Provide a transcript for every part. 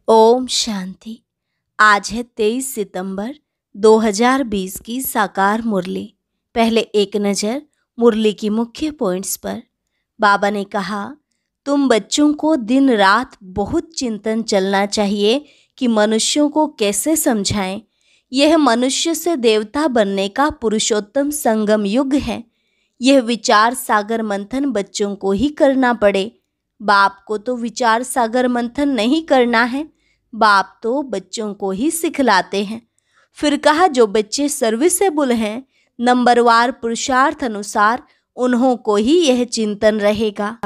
ओम शांति। आज है 23 सितंबर 2020 की साकार मुरली। पहले एक नज़र मुरली की मुख्य पॉइंट्स पर। बाबा ने कहा, तुम बच्चों को दिन रात बहुत चिंतन चलना चाहिए कि मनुष्यों को कैसे समझाएं। यह मनुष्य से देवता बनने का पुरुषोत्तम संगम युग है। यह विचार सागर मंथन बच्चों को ही करना पड़े। बाप को तो विचार सागर मंथन नहीं करना है, बाप तो बच्चों को ही सिखलाते हैं। फिर कहा, जो बच्चे सर्विसेबल हैं, नंबरवार पुरुषार्थ अनुसार उन्हों को ही यह चिंतन रहेगा।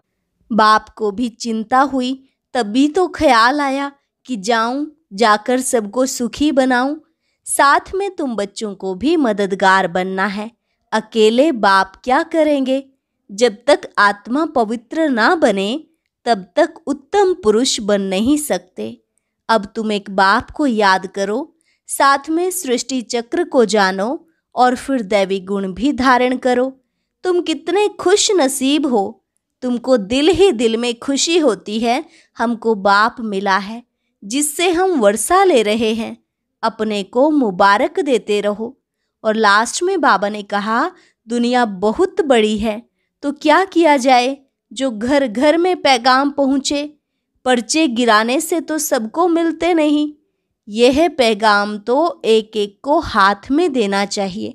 बाप को भी चिंता हुई, तभी तो ख्याल आया कि जाकर सबको सुखी बनाऊं। साथ में तुम बच्चों को भी मददगार बनना है। अकेले बाप क्या करेंगे? जब तक आत्मा पवित्र ना बने तब तक उत्तम पुरुष बन नहीं सकते। अब तुम एक बाप को याद करो, साथ में सृष्टि चक्र को जानो और फिर दैवी गुण भी धारण करो। तुम कितने खुश नसीब हो। तुमको दिल ही दिल में खुशी होती है, हमको बाप मिला है जिससे हम वर्षा ले रहे हैं। अपने को मुबारक देते रहो। और लास्ट में बाबा ने कहा, दुनिया बहुत बड़ी है तो क्या किया जाए जो घर घर में पैगाम पहुँचे। पर्चे गिराने से तो सबको मिलते नहीं। यह पैगाम तो एक एक को हाथ में देना चाहिए।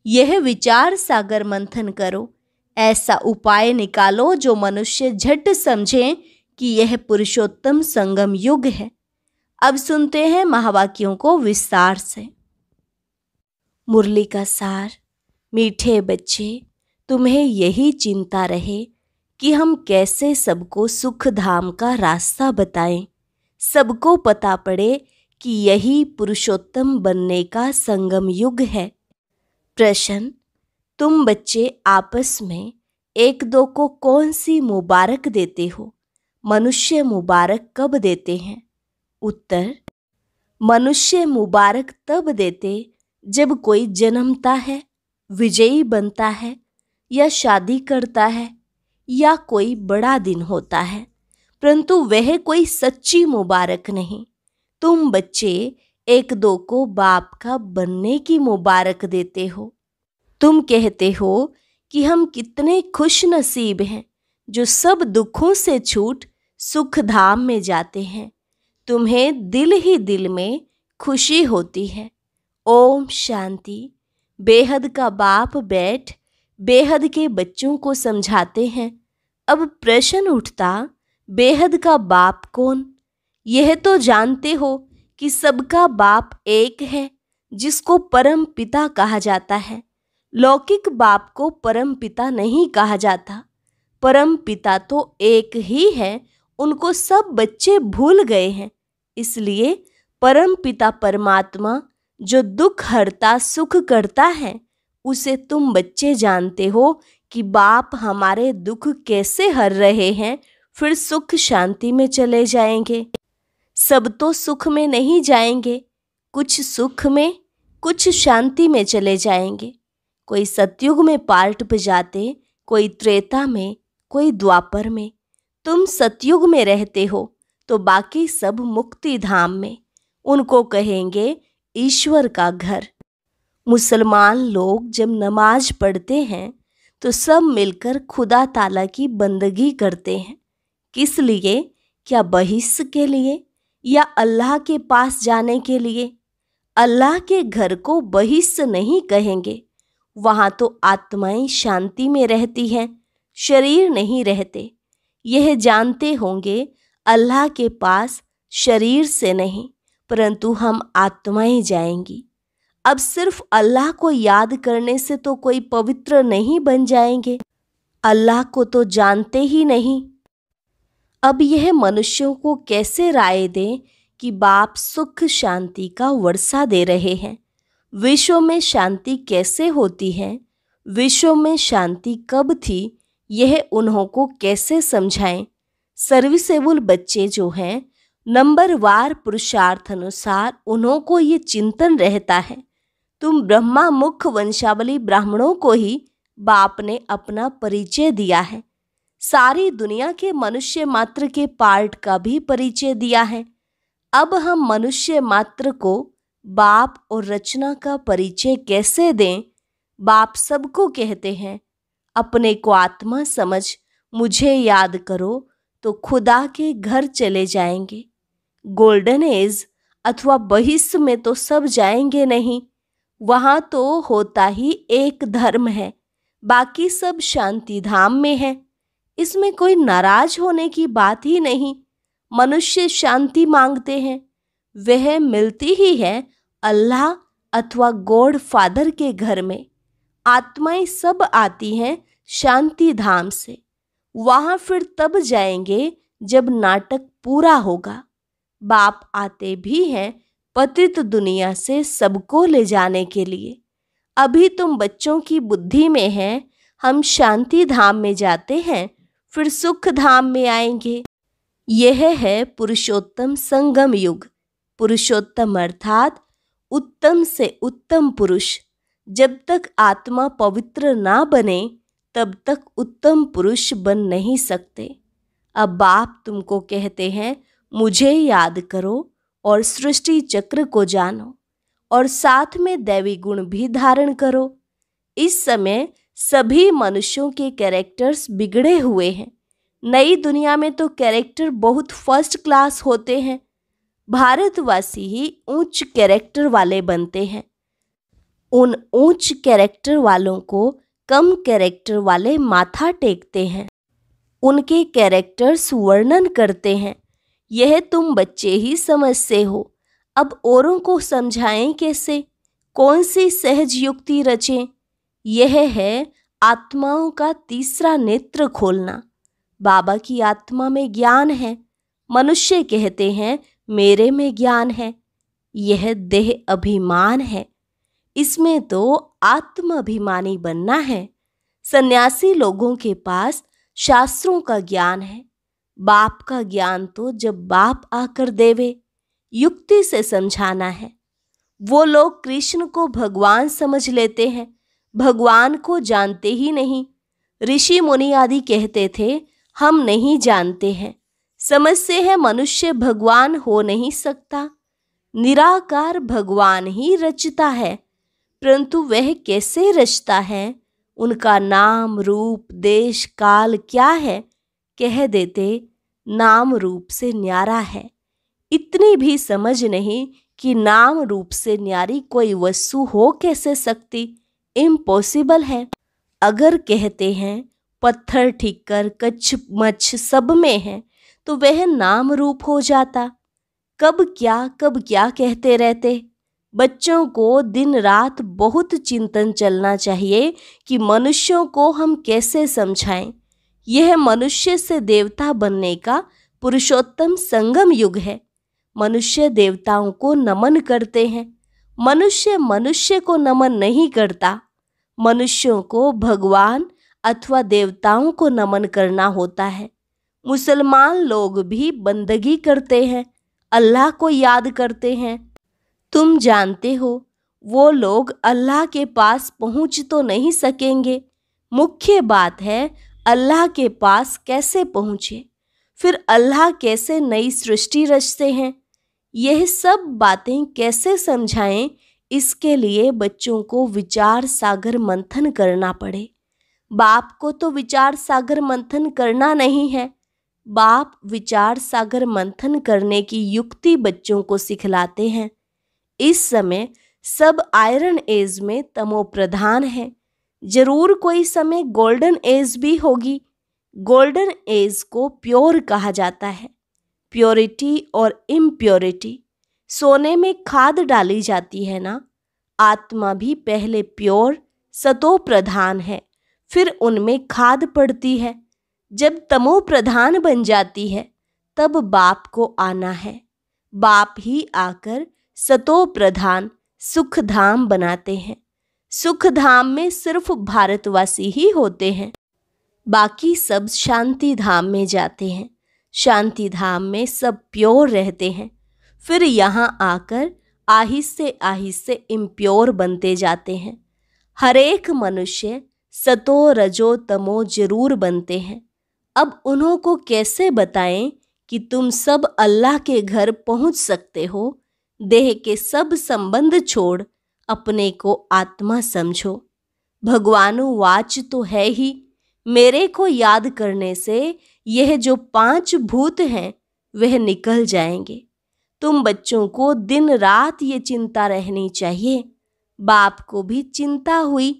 यह विचार सागर मंथन करो। ऐसा उपाय निकालो जो मनुष्य झट समझें कि यह पुरुषोत्तम संगम युग है। अब सुनते हैं महावाक्यों को विस्तार से। मुरली का सार। मीठे बच्चे, तुम्हें यही चिंता रहे कि हम कैसे सबको सुख धाम का रास्ता बताएं। सबको पता पड़े कि यही पुरुषोत्तम बनने का संगम युग है। प्रश्न, तुम बच्चे आपस में एक दो को कौन सी मुबारक देते हो? मनुष्य मुबारक कब देते हैं? उत्तर, मनुष्य मुबारक तब देते जब कोई जन्मता है, विजयी बनता है या शादी करता है या कोई बड़ा दिन होता है, परंतु वह कोई सच्ची मुबारक नहीं। तुम बच्चे एक दो को बाप का बनने की मुबारक देते हो। तुम कहते हो कि हम कितने खुश नसीब हैं जो सब दुखों से छूट सुख धाम में जाते हैं। तुम्हें दिल ही दिल में खुशी होती है। ओम शांति। बेहद का बाप बैठ बेहद के बच्चों को समझाते हैं। अब प्रश्न उठता, बेहद का बाप कौन? यह तो जानते हो कि सबका बाप एक है जिसको परम पिता कहा जाता है। लौकिक बाप को परम पिता नहीं कहा जाता। परम पिता तो एक ही है, उनको सब बच्चे भूल गए हैं। इसलिए परम पिता परमात्मा जो दुख हरता सुख करता है, उसे तुम बच्चे जानते हो कि बाप हमारे दुख कैसे हर रहे हैं, फिर सुख शांति में चले जाएंगे। सब तो सुख में नहीं जाएंगे, कुछ सुख में कुछ शांति में चले जाएंगे। कोई सतयुग में पार्ट बजाते, कोई त्रेता में, कोई द्वापर में। तुम सतयुग में रहते हो तो बाकी सब मुक्ति धाम में। उनको कहेंगे ईश्वर का घर। मुसलमान लोग जब नमाज पढ़ते हैं तो सब मिलकर खुदा ताला की बंदगी करते हैं। किस लिए? क्या बहिष्ठ के लिए या अल्लाह के पास जाने के लिए? अल्लाह के घर को बहिष्ठ नहीं कहेंगे। वहाँ तो आत्माएं शांति में रहती हैं, शरीर नहीं रहते। यह जानते होंगे अल्लाह के पास शरीर से नहीं, परंतु हम आत्माएं जाएंगी। अब सिर्फ अल्लाह को याद करने से तो कोई पवित्र नहीं बन जाएंगे। अल्लाह को तो जानते ही नहीं। अब यह मनुष्यों को कैसे राय दें कि बाप सुख शांति का वर्षा दे रहे हैं? विश्व में शांति कैसे होती है? विश्व में शांति कब थी? यह उन्हों को कैसे समझाएं? सर्विसेबल बच्चे जो हैं, नंबरवार पुरुषार्थ अनुसार उन्हों को ये चिंतन रहता है। तुम ब्रह्मा मुख वंशावली ब्राह्मणों को ही बाप ने अपना परिचय दिया है। सारी दुनिया के मनुष्य मात्र के पार्ट का भी परिचय दिया है। अब हम मनुष्य मात्र को बाप और रचना का परिचय कैसे दें? बाप सबको कहते हैं, अपने को आत्मा समझ मुझे याद करो तो खुदा के घर चले जाएंगे। गोल्डन एज अथवा बहिष्ठ में तो सब जाएंगे नहीं, वहां तो होता ही एक धर्म है, बाकी सब शांति धाम में है। इसमें कोई नाराज होने की बात ही नहीं। मनुष्य शांति मांगते हैं, वह मिलती ही है अल्लाह अथवा गॉड फादर के घर में। आत्माएं सब आती हैं शांति धाम से, वहां फिर तब जाएंगे जब नाटक पूरा होगा। बाप आते भी हैं पतित दुनिया से सबको ले जाने के लिए। अभी तुम बच्चों की बुद्धि में है, हम शांति धाम में जाते हैं फिर सुख धाम में आएंगे। यह है पुरुषोत्तम संगम युग। पुरुषोत्तम अर्थात उत्तम से उत्तम पुरुष। जब तक आत्मा पवित्र ना बने तब तक उत्तम पुरुष बन नहीं सकते। अब बाप तुमको कहते हैं, मुझे याद करो और सृष्टि चक्र को जानो और साथ में दैवी गुण भी धारण करो। इस समय सभी मनुष्यों के कैरेक्टर्स बिगड़े हुए हैं। नई दुनिया में तो कैरेक्टर बहुत फर्स्ट क्लास होते हैं। भारतवासी ही उच्च कैरेक्टर वाले बनते हैं। उन उच्च कैरेक्टर वालों को कम कैरेक्टर वाले माथा टेकते हैं, उनके कैरेक्टर्स वर्णन करते हैं। यह तुम बच्चे ही समझते हो, अब औरों को समझाएं कैसे? कौन सी सहज युक्ति रचें? यह है आत्माओं का तीसरा नेत्र खोलना। बाबा की आत्मा में ज्ञान है। मनुष्य कहते हैं मेरे में ज्ञान है। यह देह अभिमान है, इसमें तो आत्म अभिमानी बनना है। सन्यासी लोगों के पास शास्त्रों का ज्ञान है। बाप का ज्ञान तो जब बाप आकर देवे, युक्ति से समझाना है। वो लोग कृष्ण को भगवान समझ लेते हैं, भगवान को जानते ही नहीं। ऋषि मुनि आदि कहते थे हम नहीं जानते हैं, समझते हैं मनुष्य भगवान हो नहीं सकता। निराकार भगवान ही रचता है, परंतु वह कैसे रचता है? उनका नाम रूप देश काल क्या है? कह देते नाम रूप से न्यारा है। इतनी भी समझ नहीं कि नाम रूप से न्यारी कोई वस्तु हो कैसे सकती? इम्पॉसिबल है। अगर कहते हैं पत्थर ठिक्कर कच्छ मच्छ सब में है तो वह नाम रूप हो जाता। कब क्या कहते रहते। बच्चों को दिन रात बहुत चिंतन चलना चाहिए कि मनुष्यों को हम कैसे समझाएं। यह मनुष्य से देवता बनने का पुरुषोत्तम संगम युग है। मनुष्य देवताओं को नमन करते हैं, मनुष्य को नमन नहीं करता। मनुष्यों को भगवान अथवा देवताओं को नमन करना होता है। मुसलमान लोग भी बंदगी करते हैं, अल्लाह को याद करते हैं। तुम जानते हो वो लोग अल्लाह के पास पहुंच तो नहीं सकेंगे। मुख्य बात है अल्लाह के पास कैसे पहुंचे, फिर अल्लाह कैसे नई सृष्टि रचते हैं। यह सब बातें कैसे समझाएं, इसके लिए बच्चों को विचार सागर मंथन करना पड़े। बाप को तो विचार सागर मंथन करना नहीं है। बाप विचार सागर मंथन करने की युक्ति बच्चों को सिखलाते हैं। इस समय सब आयरन एज में तमो प्रधान है। जरूर कोई समय गोल्डन एज भी होगी। गोल्डन एज को प्योर कहा जाता है। प्योरिटी और इम्प्योरिटी, सोने में खाद डाली जाती है ना। आत्मा भी पहले प्योर सतो प्रधान है, फिर उनमें खाद पड़ती है। जब तमो प्रधान बन जाती है तब बाप को आना है। बाप ही आकर सतो प्रधान सुख धाम बनाते हैं। सुख धाम में सिर्फ भारतवासी ही होते हैं, बाकी सब शांति धाम में जाते हैं। शांति धाम में सब प्योर रहते हैं, फिर यहाँ आकर आहिस्ते आहिस्ते इम्प्योर बनते जाते हैं। हर एक मनुष्य सतो रजो तमो जरूर बनते हैं। अब उन्हों को कैसे बताएं कि तुम सब अल्लाह के घर पहुंच सकते हो। देह के सब संबंध छोड़ अपने को आत्मा समझो। भगवानुवाच तो है ही, मेरे को याद करने से यह जो 5 भूत हैं वह निकल जाएंगे। तुम बच्चों को दिन रात ये चिंता रहनी चाहिए। बाप को भी चिंता हुई,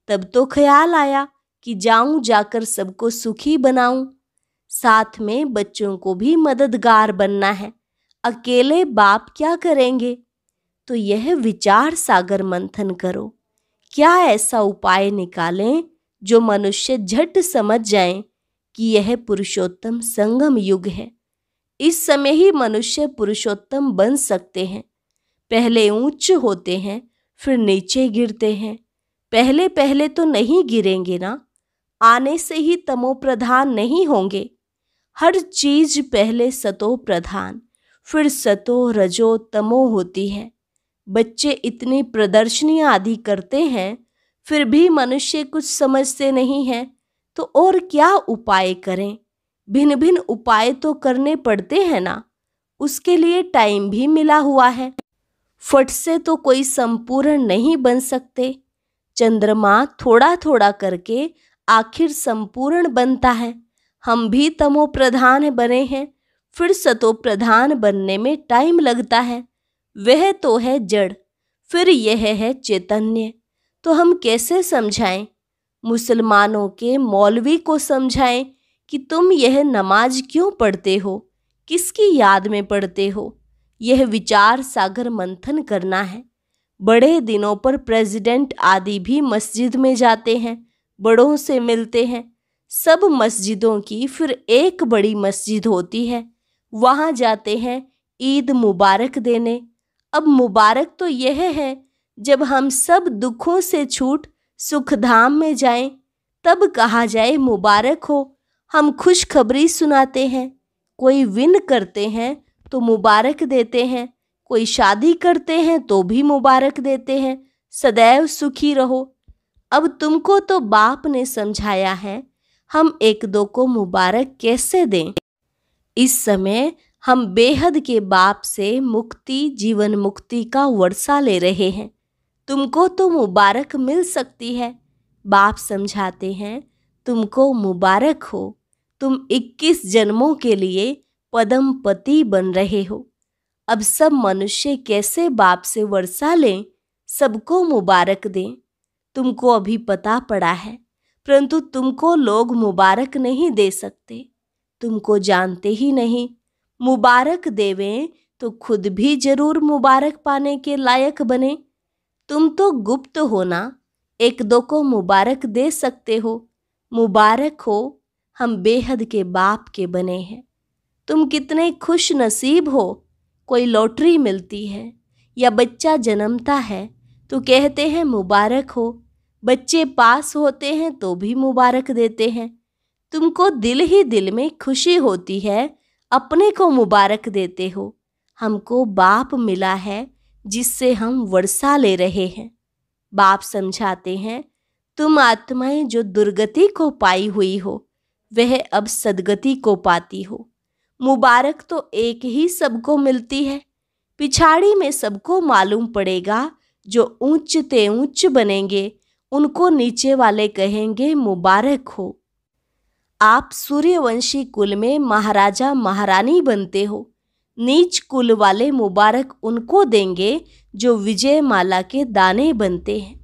तब तो ख्याल आया कि जाऊं जाकर सबको सुखी बनाऊं। साथ में बच्चों को भी मददगार बनना है, अकेले बाप क्या करेंगे? तो यह विचार सागर मंथन करो, क्या ऐसा उपाय निकालें जो मनुष्य झट समझ जाए कि यह पुरुषोत्तम संगम युग है। इस समय ही मनुष्य पुरुषोत्तम बन सकते हैं। पहले ऊंच होते हैं, फिर नीचे गिरते हैं। पहले पहले तो नहीं गिरेंगे ना, आने से ही तमो प्रधान नहीं होंगे। हर चीज पहले सतो प्रधान, फिर सतो रजो तमो होती है। बच्चे इतनी प्रदर्शनी आदि करते हैं, फिर भी मनुष्य कुछ समझते नहीं है, तो और क्या उपाय करें? भिन्न भिन्न उपाय तो करने पड़ते हैं ना, उसके लिए टाइम भी मिला हुआ है। फट से तो कोई संपूर्ण नहीं बन सकते। चंद्रमा थोड़ा थोड़ा करके आखिर संपूर्ण बनता है। हम भी तमो प्रधान बने हैं, फिर सतो प्रधान बनने में टाइम लगता है। वह तो है जड़, फिर यह है चैतन्य। तो हम कैसे समझाएं? मुसलमानों के मौलवी को समझाएं कि तुम यह नमाज क्यों पढ़ते हो, किसकी याद में पढ़ते हो? यह विचार सागर मंथन करना है। बड़े दिनों पर प्रेसिडेंट आदि भी मस्जिद में जाते हैं, बड़ों से मिलते हैं। सब मस्जिदों की फिर एक बड़ी मस्जिद होती है, वहां जाते हैं ईद मुबारक देने। अब मुबारक तो यह है जब हम सब दुखों से छूट सुखधाम में जाएं, तब कहा जाए मुबारक हो। हम खुशखबरी सुनाते हैं, कोई विन करते हैं तो मुबारक देते हैं, कोई शादी करते हैं तो भी मुबारक देते हैं, सदैव सुखी रहो। अब तुमको तो बाप ने समझाया है, हम एक दो को मुबारक कैसे दें? इस समय हम बेहद के बाप से मुक्ति, जीवन मुक्ति का वर्षा ले रहे हैं। तुमको तो मुबारक मिल सकती है। बाप समझाते हैं, तुमको मुबारक हो, तुम 21 जन्मों के लिए पदम पति बन रहे हो। अब सब मनुष्य कैसे बाप से वर्षा लें, सबको मुबारक दें? तुमको अभी पता पड़ा है, परंतु तुमको लोग मुबारक नहीं दे सकते, तुमको जानते ही नहीं। मुबारक देवें तो खुद भी जरूर मुबारक पाने के लायक बने। तुम तो गुप्त हो ना, एक दो को मुबारक दे सकते हो। मुबारक हो, हम बेहद के बाप के बने हैं। तुम कितने खुश नसीब हो। कोई लॉटरी मिलती है या बच्चा जन्मता है तो कहते हैं मुबारक हो। बच्चे पास होते हैं तो भी मुबारक देते हैं। तुमको दिल ही दिल में खुशी होती है, अपने को मुबारक देते हो। हमको बाप मिला है जिससे हम वर्षा ले रहे हैं। बाप समझाते हैं, तुम आत्माएं जो दुर्गति को पाई हुई हो, वह अब सदगति को पाती हो। मुबारक तो एक ही सबको मिलती है, पिछाड़ी में सबको मालूम पड़ेगा। जो ऊंच ते ऊंच बनेंगे उनको नीचे वाले कहेंगे मुबारक हो। आप सूर्यवंशी कुल में महाराजा महारानी बनते हो, नीच कुल वाले मुबारक उनको देंगे जो विजय माला के दाने बनते हैं।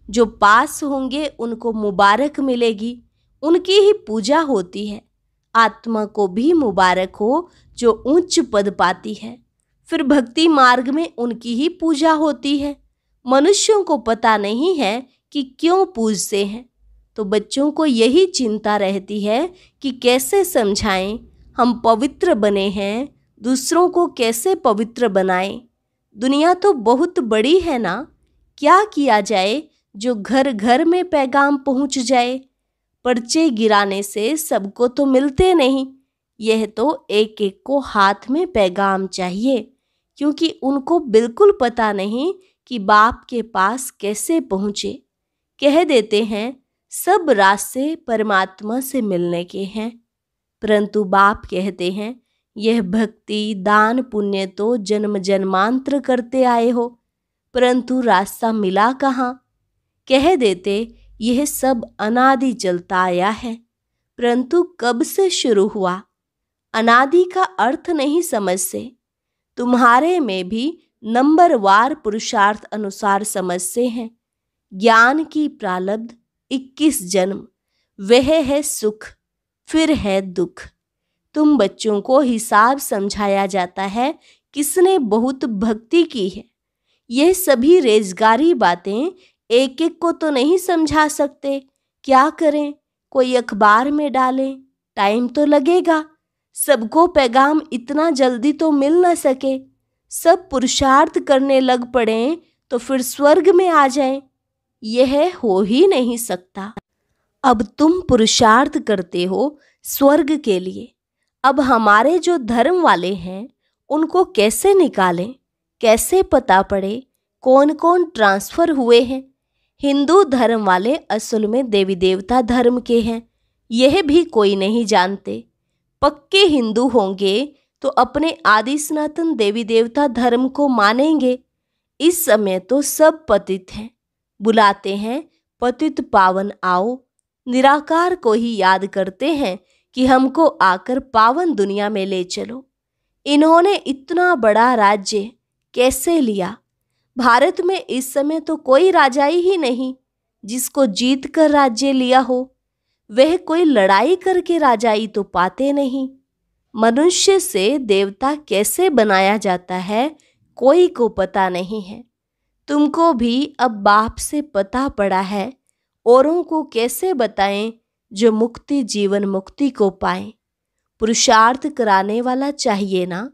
जो पास होंगे उनको मुबारक मिलेगी, उनकी ही पूजा होती है। आत्मा को भी मुबारक हो जो उच्च पद पाती है, फिर भक्ति मार्ग में उनकी ही पूजा होती है। मनुष्यों को पता नहीं है कि क्यों पूजते हैं, तो बच्चों को यही चिंता रहती है कि कैसे समझाएं हम पवित्र बने हैं, दूसरों को कैसे पवित्र बनाएं। दुनिया तो बहुत बड़ी है ना, क्या किया जाए जो घर घर में पैगाम पहुंच जाए। पर्चे गिराने से सबको तो मिलते नहीं, यह तो एक एक को हाथ में पैगाम चाहिए, क्योंकि उनको बिल्कुल पता नहीं कि बाप के पास कैसे पहुँचे। कह देते हैं सब रास्ते परमात्मा से मिलने के हैं, परंतु बाप कहते हैं यह भक्ति दान पुण्य तो जन्म जन्मांतर करते आए हो, परंतु रास्ता मिला कहाँ। कह देते यह सब अनादि चलता आया है, परंतु कब से शुरू हुआ। अनादि का अर्थ नहीं समझते। तुम्हारे में भी नंबरवार पुरुषार्थ अनुसार समझते हैं। ज्ञान की प्रारब्ध 21 जन्म, वह है सुख, फिर है दुख। तुम बच्चों को हिसाब समझाया जाता है किसने बहुत भक्ति की है। यह सभी रेजगारी बातें एक एक को तो नहीं समझा सकते। क्या करें, कोई अखबार में डालें, टाइम तो लगेगा। सबको पैगाम इतना जल्दी तो मिल न सके। सब पुरुषार्थ करने लग पड़े तो फिर स्वर्ग में आ जाएं, यह हो ही नहीं सकता। अब तुम पुरुषार्थ करते हो स्वर्ग के लिए। अब हमारे जो धर्म वाले हैं उनको कैसे निकालें, कैसे पता पड़े कौन कौन ट्रांसफर हुए हैं। हिंदू धर्म वाले असल में देवी देवता धर्म के हैं, यह भी कोई नहीं जानते। पक्के हिंदू होंगे तो अपने आदि सनातन देवी देवता धर्म को मानेंगे। इस समय तो सब पतित हैं, बुलाते हैं पतित पावन आओ। निराकार को ही याद करते हैं कि हमको आकर पावन दुनिया में ले चलो। इन्होंने इतना बड़ा राज्य कैसे लिया। भारत में इस समय तो कोई राजाई ही नहीं जिसको जीत कर राज्य लिया हो। वह कोई लड़ाई करके राजाई तो पाते नहीं। मनुष्य से देवता कैसे बनाया जाता है कोई को पता नहीं है। तुमको भी अब बाप से पता पड़ा है, औरों को कैसे बताएं जो मुक्ति जीवन मुक्ति को पाएं। पुरुषार्थ कराने वाला चाहिए ना,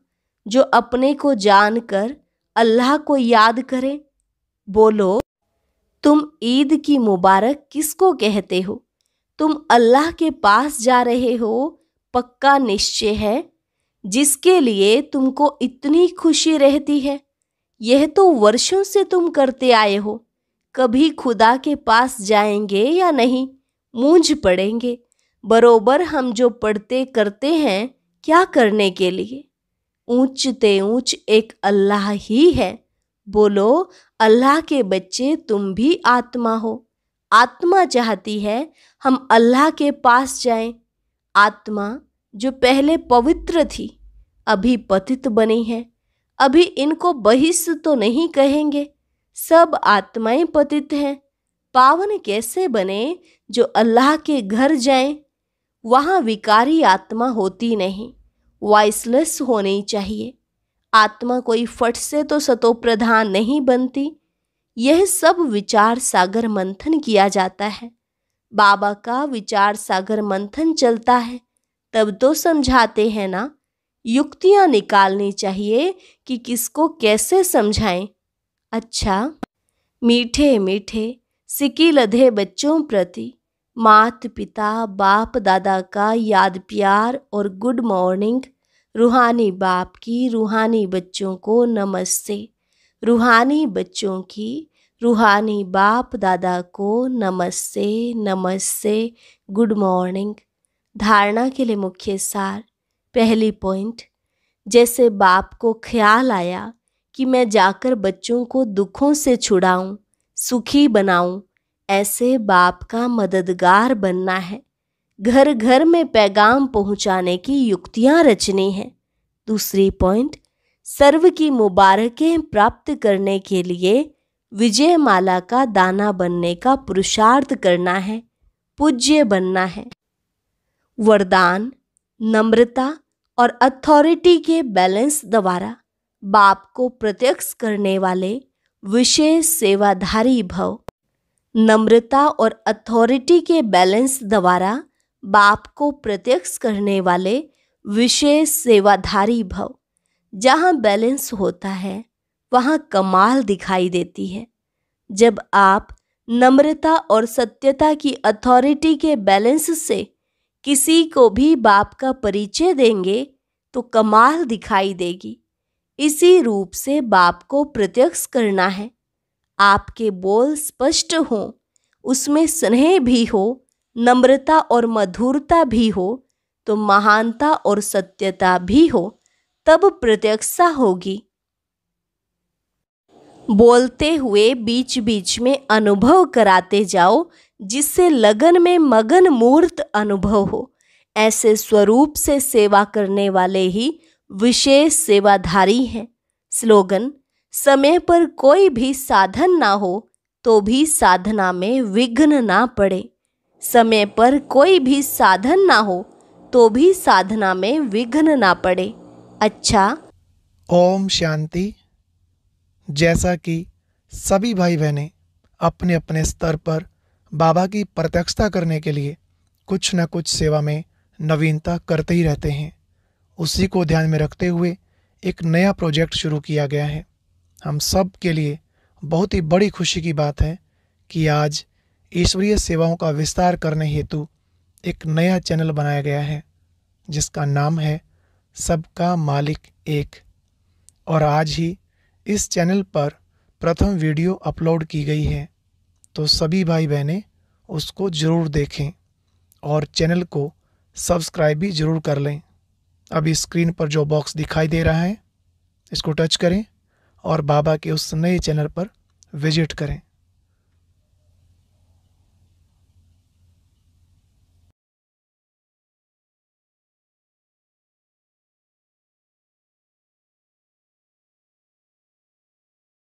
जो अपने को जानकर अल्लाह को याद करे। बोलो, तुम ईद की मुबारक किसको कहते हो? तुम अल्लाह के पास जा रहे हो, पक्का निश्चय है, जिसके लिए तुमको इतनी खुशी रहती है। यह तो वर्षों से तुम करते आए हो। कभी खुदा के पास जाएंगे या नहीं, मूंझ पड़ेंगे। बरोबर हम जो पढ़ते करते हैं, क्या करने के लिए? ऊंचते ऊंच एक अल्लाह ही है। बोलो, अल्लाह के बच्चे तुम भी आत्मा हो। आत्मा चाहती है हम अल्लाह के पास जाएं। आत्मा जो पहले पवित्र थी, अभी पतित बनी है। अभी इनको बहिष्ठ तो नहीं कहेंगे, सब आत्माएं पतित हैं। पावन कैसे बने जो अल्लाह के घर जाएं? वहाँ विकारी आत्मा होती नहीं, वॉइसलेस होनी चाहिए। आत्मा कोई फट से तो सतो प्रधान नहीं बनती। यह सब विचार सागर मंथन किया जाता है। बाबा का विचार सागर मंथन चलता है, तब तो समझाते हैं ना। युक्तियां निकालनी चाहिए कि किसको कैसे समझाएं। अच्छा, मीठे मीठे सिकी लधे बच्चों प्रति मात पिता बाप दादा का याद प्यार और गुड मॉर्निंग। रूहानी बाप की रूहानी बच्चों को नमस्ते। रूहानी बच्चों की रूहानी बाप दादा को नमस्ते नमस्ते, गुड मॉर्निंग। धारणा के लिए मुख्य सार। पहली पॉइंट, जैसे बाप को ख्याल आया कि मैं जाकर बच्चों को दुखों से छुड़ाऊं, सुखी बनाऊं, ऐसे बाप का मददगार बनना है। घर घर में पैगाम पहुंचाने की युक्तियां रचनी है। दूसरी पॉइंट, सर्व की मुबारकें प्राप्त करने के लिए विजय माला का दाना बनने का पुरुषार्थ करना है, पूज्य बनना है। वरदान, नम्रता और अथॉरिटी के बैलेंस द्वारा बाप को प्रत्यक्ष करने वाले विशेष सेवाधारी भव। नम्रता और अथॉरिटी के बैलेंस द्वारा बाप को प्रत्यक्ष करने वाले विशेष सेवाधारी भव। जहाँ बैलेंस होता है वहाँ कमाल दिखाई देती है। जब आप नम्रता और सत्यता की अथॉरिटी के बैलेंस से किसी को भी बाप का परिचय देंगे तो कमाल दिखाई देगी। इसी रूप से बाप को प्रत्यक्ष करना है। आपके बोल स्पष्ट हों, उसमें स्नेह भी हो, नम्रता और मधुरता भी हो, तो महानता और सत्यता भी हो तब प्रत्यक्षता होगी। बोलते हुए बीच बीच में अनुभव कराते जाओ, जिससे लगन में मगन मूर्त अनुभव हो। ऐसे स्वरूप से सेवा करने वाले ही विशेष सेवाधारी हैं। स्लोगन: समय पर कोई भी साधन ना हो तो भी साधना में विघ्न ना पड़े। समय पर कोई भी साधन ना हो तो भी साधना में विघ्न ना पड़े। अच्छा। ओम शांति। जैसा कि सभी भाई बहनें अपने अपने स्तर पर बाबा की प्रत्यक्षता करने के लिए कुछ न कुछ सेवा में नवीनता करते ही रहते हैं, उसी को ध्यान में रखते हुए एक नया प्रोजेक्ट शुरू किया गया है। हम सब के लिए बहुत ही बड़ी खुशी की बात है कि आज ईश्वरीय सेवाओं का विस्तार करने हेतु एक नया चैनल बनाया गया है, जिसका नाम है सबका मालिक एक। और आज ही इस चैनल पर प्रथम वीडियो अपलोड की गई है, तो सभी भाई बहनें उसको ज़रूर देखें और चैनल को सब्सक्राइब भी ज़रूर कर लें। अभी स्क्रीन पर जो बॉक्स दिखाई दे रहा है, इसको टच करें और बाबा के उस नए चैनल पर विजिट करें।